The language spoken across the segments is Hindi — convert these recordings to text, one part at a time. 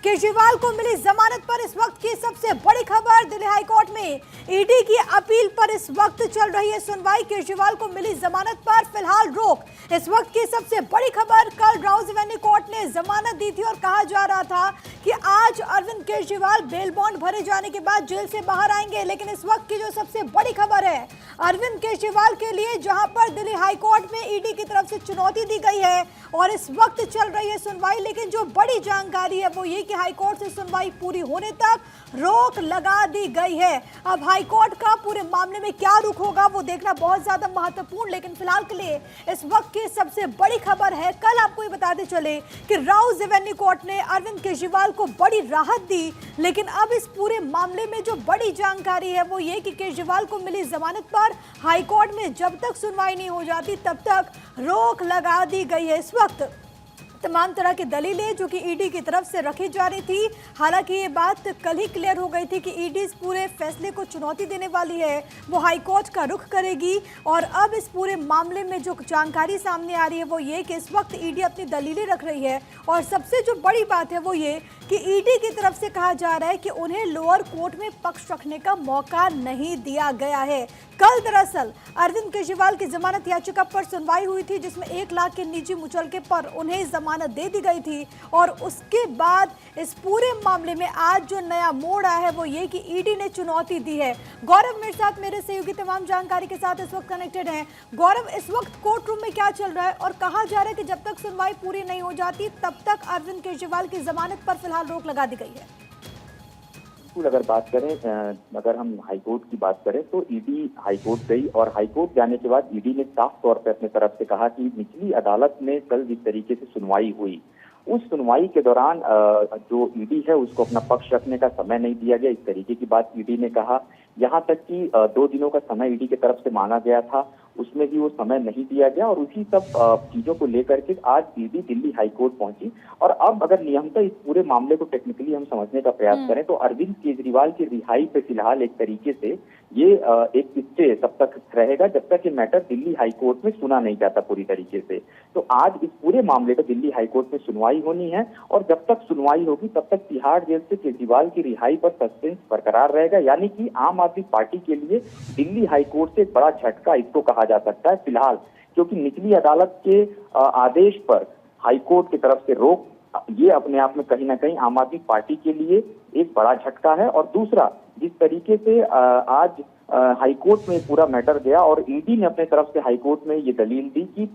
केजरीवाल को मिली जमानत पर इस वक्त की सबसे बड़ी खबर। दिल्ली हाईकोर्ट में ईडी की अपील पर इस वक्त चल रही है सुनवाई। केजरीवाल को मिली जमानत पर फिलहाल रोक। इस वक्त की सबसे बड़ी खबर, कल राउज एवेन्यू कोर्ट ने जमानत दी थी और कहा जा रहा था कि आज अरविंद केजरीवाल बेल बॉन्ड भरे जाने के बाद जेल से बाहर आएंगे। लेकिन इस वक्त की जो सबसे बड़ी खबर है अरविंद केजरीवाल के लिए, जहां पर दिल्ली हाईकोर्ट में ईडी की तरफ से चुनौती दी गई है और इस वक्त चल रही है सुनवाई। लेकिन जो बड़ी जानकारी है वो ये कि हाईकोर्ट से सुनवाई पूरी होने तक रोक लगा दी गई है। अब हाईकोर्ट का पूरे मामले में क्या रुख होगा वो देखना बहुत ज्यादा महत्वपूर्ण। लेकिन फिलहाल के लिए इस वक्त की सबसे बड़ी खबर है, कल आपको ये बताते चले कि राउज एवेन्यू कोर्ट ने अरविंद केजरीवाल को बड़ी राहत दी। लेकिन अब इस पूरे मामले में जो बड़ी जानकारी है वो ये कि केजरीवाल को मिली जमानत पर हाईकोर्ट में जब तक सुनवाई नहीं हो जाती तब तक रोक लगा दी गई है। इस वक्त तमाम तरह की दलीलें जो कि ईडी की तरफ से रखी जा रही थी, हालांकि ये बात कल ही क्लियर हो गई थी कि ईडी इस पूरे फैसले को चुनौती देने वाली है, वो हाईकोर्ट का रुख करेगी। और अब इस पूरे मामले में जो जानकारी सामने आ रही है वो ये कि इस वक्त ईडी अपनी दलीलें रख रही है। और सबसे जो बड़ी बात है वो ये कि ईडी की तरफ से कहा जा रहा है कि उन्हें लोअर कोर्ट में पक्ष रखने का मौका नहीं दिया गया है। कल दरअसल अरविंद केजरीवाल की जमानत याचिका पर सुनवाई हुई थी, जिसमें 1 लाख के निजी मुचलके पर उन्हें जमानत दे दी गई थी। और उसके बाद इस पूरे मामले में आज जो नया मोड़ आया है वो ये कि ईडी ने चुनौती दी है। गौरव मेरे साथ, मेरे सहयोगी तमाम जानकारी के साथ इस वक्त कनेक्टेड हैं। गौरव, इस वक्त कोर्ट रूम में क्या चल रहा है और कहा जा रहा है कि जब तक सुनवाई पूरी नहीं हो जाती तब तक अरविंद केजरीवाल की जमानत पर फिलहाल रोक लगा दी गई है? अगर बात करें, अगर हम हाईकोर्ट की बात करें तो ईडी हाईकोर्ट गई और हाईकोर्ट जाने के बाद ईडी ने साफ तौर पर अपने तरफ से कहा कि निचली अदालत में कल जिस तरीके से सुनवाई हुई, उस सुनवाई के दौरान जो ईडी है उसको अपना पक्ष रखने का समय नहीं दिया गया। इस तरीके की बात ईडी ने कहा। यहाँ तक कि 2 दिनों का समय ईडी की तरफ से मांगा गया था, उसमें भी वो समय नहीं दिया गया। और उसी सब चीजों को लेकर के आज ईडी दिल्ली हाईकोर्ट पहुंची। और अब अगर नियमतः इस पूरे मामले को टेक्निकली हम समझने का प्रयास करें तो अरविंद केजरीवाल की रिहाई पे फिलहाल एक तरीके से ये एक स्टे तब तक रहेगा जब तक ये मैटर दिल्ली हाईकोर्ट में सुना नहीं जाता पूरी तरीके से। तो आज इस पूरे मामले पर दिल्ली हाईकोर्ट में सुनवाई होनी है और जब तक सुनवाई होगी तब तक तिहाड़ जेल से केजरीवाल की रिहाई पर सस्पेंस बरकरार रहेगा। यानी कि आम आदमी पार्टी के लिए दिल्ली हाईकोर्ट से एक बड़ा झटका इसको कहा जा सकता है फिलहाल, क्योंकि निचली अदालत के आदेश पर हाईकोर्ट की तरफ से रोक, ये अपने आप में कहीं ना कहीं आम आदमी पार्टी के लिए एक बड़ा झटका है। और दूसरा, जिस तरीके से आज हाईकोर्ट में पूरा मैटर गया और ईडी ने अपने तरफ से हाईकोर्ट में ये दलील दी कि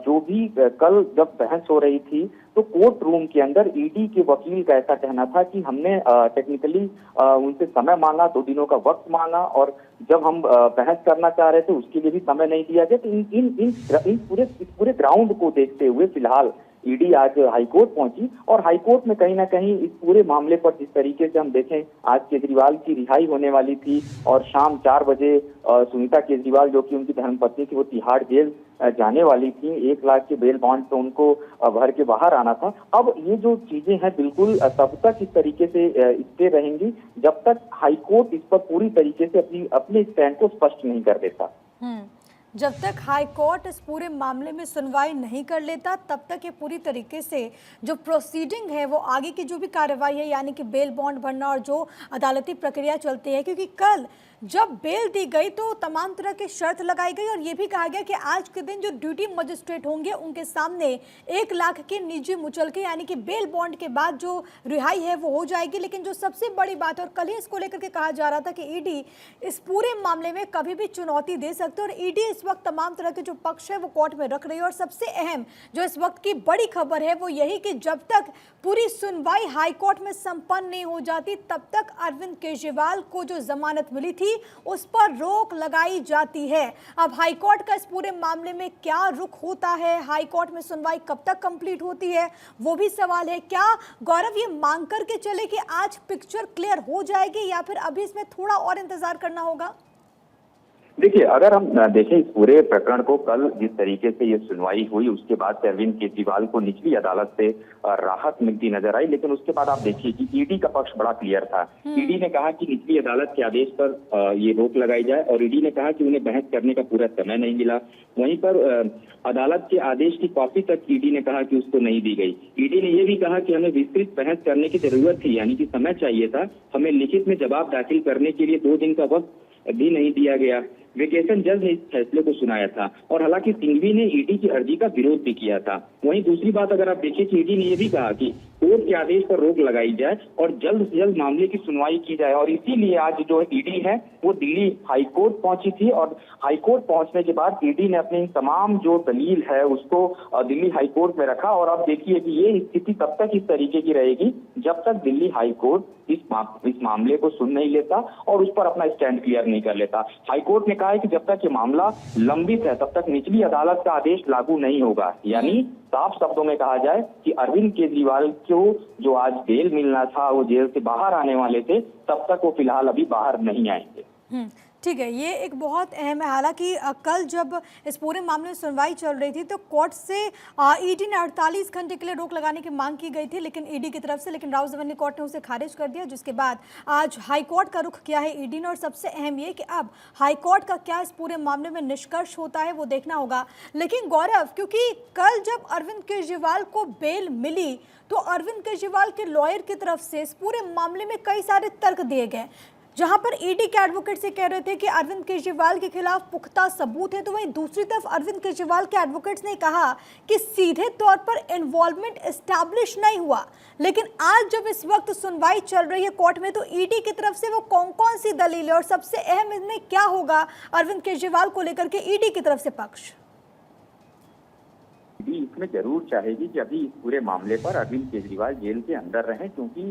जो भी कल जब बहस हो रही थी तो कोर्ट रूम के अंदर ईडी के वकील का ऐसा कहना था कि हमने टेक्निकली उनसे समय मांगा, 2 दिनों का वक्त मांगा और जब हम बहस करना चाह रहे थे उसके लिए भी समय नहीं दिया गया। तो इस पूरे ग्राउंड को देखते हुए फिलहाल ईडी आज हाईकोर्ट पहुंची और हाईकोर्ट में कहीं ना कहीं इस पूरे मामले पर जिस तरीके से हम देखें, आज केजरीवाल की रिहाई होने वाली थी और शाम 4 बजे सुनीता केजरीवाल जो कि उनकी धर्मपत्नी थी वो तिहाड़ जेल जाने वाली थी। 1 लाख के बेल बॉन्ड पे उनको भर के बाहर आना था। अब ये जो चीजें हैं बिल्कुल तब तक इस तरीके से स्टे रहेंगी जब तक हाईकोर्ट इस पर पूरी तरीके से अपने स्टैंड को स्पष्ट नहीं कर देता। जब तक हाई कोर्ट इस पूरे मामले में सुनवाई नहीं कर लेता तब तक ये पूरी तरीके से जो प्रोसीडिंग है वो आगे की जो भी कार्रवाई है, यानी कि बेल बॉन्ड भरना और जो अदालती प्रक्रिया चलती है, क्योंकि कल जब बेल दी गई तो तमाम तरह की शर्त लगाई गई और ये भी कहा गया कि आज के दिन जो ड्यूटी मजिस्ट्रेट होंगे उनके सामने 1 लाख के निजी मुचलके यानी कि बेल बॉन्ड के बाद जो रिहाई है वो हो जाएगी। लेकिन जो सबसे बड़ी बात है और कल ही इसको लेकर के कहा जा रहा था कि ईडी इस पूरे मामले में कभी भी चुनौती दे सकते हैं और ईडी इस वक्त तमाम तरह के जो पक्ष है वो कोर्ट में रख रही है। और सबसे अहम जो इस वक्त की बड़ी खबर है वो यही कि जब तक पूरी सुनवाई हाईकोर्ट में संपन्न नहीं हो जाती तब तक अरविंद केजरीवाल को जो जमानत मिली थी उस पर रोक लगाई जाती है। अब हाईकोर्ट का इस पूरे मामले में क्या रुख होता है, हाईकोर्ट में सुनवाई कब तक कंप्लीट होती है, वो भी सवाल है। क्या गौरव ये मांग करके चले कि आज पिक्चर क्लियर हो जाएगी या फिर अभी इसमें थोड़ा और इंतजार करना होगा? देखिए, अगर हम देखें इस पूरे प्रकरण को, कल जिस तरीके से ये सुनवाई हुई उसके बाद से अरविंद केजरीवाल को निचली अदालत से राहत मिलती नजर आई। लेकिन उसके बाद आप देखिए कि ईडी का पक्ष बड़ा क्लियर था। ईडी ने कहा कि निचली अदालत के आदेश पर ये रोक लगाई जाए और ईडी ने कहा कि उन्हें बहस करने का पूरा समय नहीं मिला। वहीं पर अदालत के आदेश की कॉपी तक ईडी ने कहा कि उसको नहीं दी गई। ईडी ने यह भी कहा कि हमें विस्तृत बहस करने की जरूरत थी, यानी कि समय चाहिए था। हमें लिखित में जवाब दाखिल करने के लिए 2 दिन का वक्त भी नहीं दिया गया। वेकेशन जज ने इस फैसले को सुनाया था और हालांकि सिंघवी ने ईडी की अर्जी का विरोध भी किया था। वहीं दूसरी बात अगर आप देखिए कि ईडी ने यह भी कहा कि कोर्ट के आदेश पर रोक लगाई जाए और जल्द से जल्द मामले की सुनवाई की जाए। और इसीलिए आज जो ईडी है वो दिल्ली हाईकोर्ट पहुंची थी और हाईकोर्ट पहुंचने के बाद ईडी ने अपनी तमाम जो दलील है उसको दिल्ली हाईकोर्ट में रखा। और अब देखिए कि ये स्थिति तब तक इस तरीके की रहेगी जब तक दिल्ली हाईकोर्ट इस मामले को सुन नहीं लेता और उस पर अपना स्टैंड क्लियर नहीं कर लेता। हाईकोर्ट ने कहा है कि जब तक ये मामला लंबित है तब तक निचली अदालत का आदेश लागू नहीं होगा। यानी साफ शब्दों में कहा जाए कि अरविंद केजरीवाल को जो आज बेल मिलना था, वो जेल से बाहर आने वाले थे, तब तक वो फिलहाल अभी बाहर नहीं आएंगे। ठीक है, ये एक बहुत अहम है। हालांकि कल जब इस पूरे मामले में सुनवाई चल रही थी तो कोर्ट से ईडी ने 48 घंटे के लिए रोक लगाने की मांग की गई थी लेकिन ईडी की तरफ से, लेकिन राउज एवेन्यू कोर्ट ने उसे खारिज कर दिया, जिसके बाद आज हाईकोर्ट का रुख किया है ईडी ने। और सबसे अहम ये कि अब हाईकोर्ट का क्या इस पूरे मामले में निष्कर्ष होता है वो देखना होगा। लेकिन गौरव, क्योंकि कल जब अरविंद केजरीवाल को बेल मिली तो अरविंद केजरीवाल के लॉयर की तरफ से इस पूरे मामले में कई सारे तर्क दिए गए, जहां पर ईडी के एडवोकेट से कह रहे थे कि अरविंद केजरीवाल के खिलाफ पुख्ता सबूत है, तो वहीं दूसरी तरफ अरविंद केजरीवाल के एडवोकेट्स ने कहा कि सीधे तौर पर इन्वॉल्वमेंट एस्टैब्लिश नहीं हुआ। लेकिन आज जब इस वक्त सुनवाई चल रही है कोर्ट में तो ईडी की तरफ से वो कौन कौन सी दलील है और सबसे अहम इसमें क्या होगा अरविंद केजरीवाल को लेकर के ईडी की तरफ से पक्ष? ईडी इसमें जरूर चाहेगी कि अभी इस पूरे मामले पर अरविंद केजरीवाल जेल के अंदर रहें, क्योंकि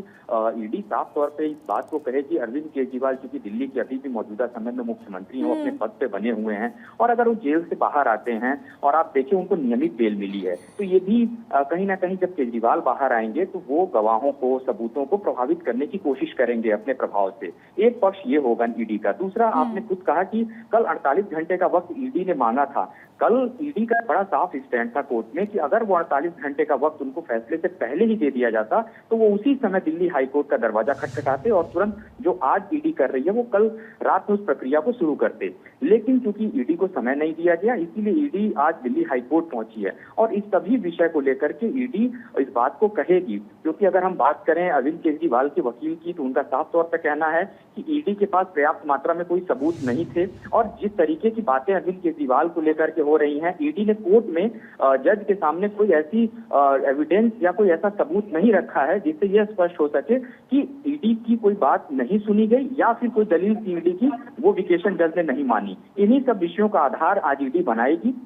ईडी साफ तौर पे इस बात को कहे कि अरविंद केजरीवाल चूंकि दिल्ली के अभी भी मौजूदा समय में मुख्यमंत्री हैं, अपने पद पे बने हुए हैं और अगर वो जेल से बाहर आते हैं और आप देखिए उनको नियमित बेल मिली है, तो ये भी कहीं ना कहीं जब केजरीवाल बाहर आएंगे तो वो गवाहों को, सबूतों को प्रभावित करने की कोशिश करेंगे अपने प्रभाव से। एक पक्ष ये होगा ईडी का। दूसरा, आपने खुद कहा कि कल 48 घंटे का वक्त ईडी ने मांगा था। कल ईडी का बड़ा साफ स्टैंड था कोर्ट में कि अगर वो 48 घंटे का वक्त उनको फैसले से पहले ही दे दिया जाता तो वो उसी समय दिल्ली हाईकोर्ट का दरवाजा खटखटाते और तुरंत जो आज ईडी कर रही है वो कल रात में उस प्रक्रिया को शुरू करते। लेकिन क्योंकि ईडी को समय नहीं दिया गया, इसीलिए ईडी आज दिल्ली हाईकोर्ट पहुंची है और इस सभी विषय को लेकर के ईडी इस बात को कहेगी। क्योंकि अगर हम बात करें अरविंद केजरीवाल के वकील की तो उनका साफ तौर पर कहना है कि ईडी के पास पर्याप्त मात्रा में कोई सबूत नहीं थे और जिस तरीके की बातें अरविंद केजरीवाल को लेकर के हो रही हैं, ईडी ने कोर्ट में जज के सामने कोई ऐसी एविडेंस या कोई ऐसा सबूत नहीं रखा है जिससे यह स्पष्ट हो सके कि ईडी की कोई बात नहीं सुनी गई या फिर कोई दलील थी ईडी की वो वेकेशन जज ने नहीं मानी। इन्हीं सब विषयों का आधार आज ईडी बनाएगी।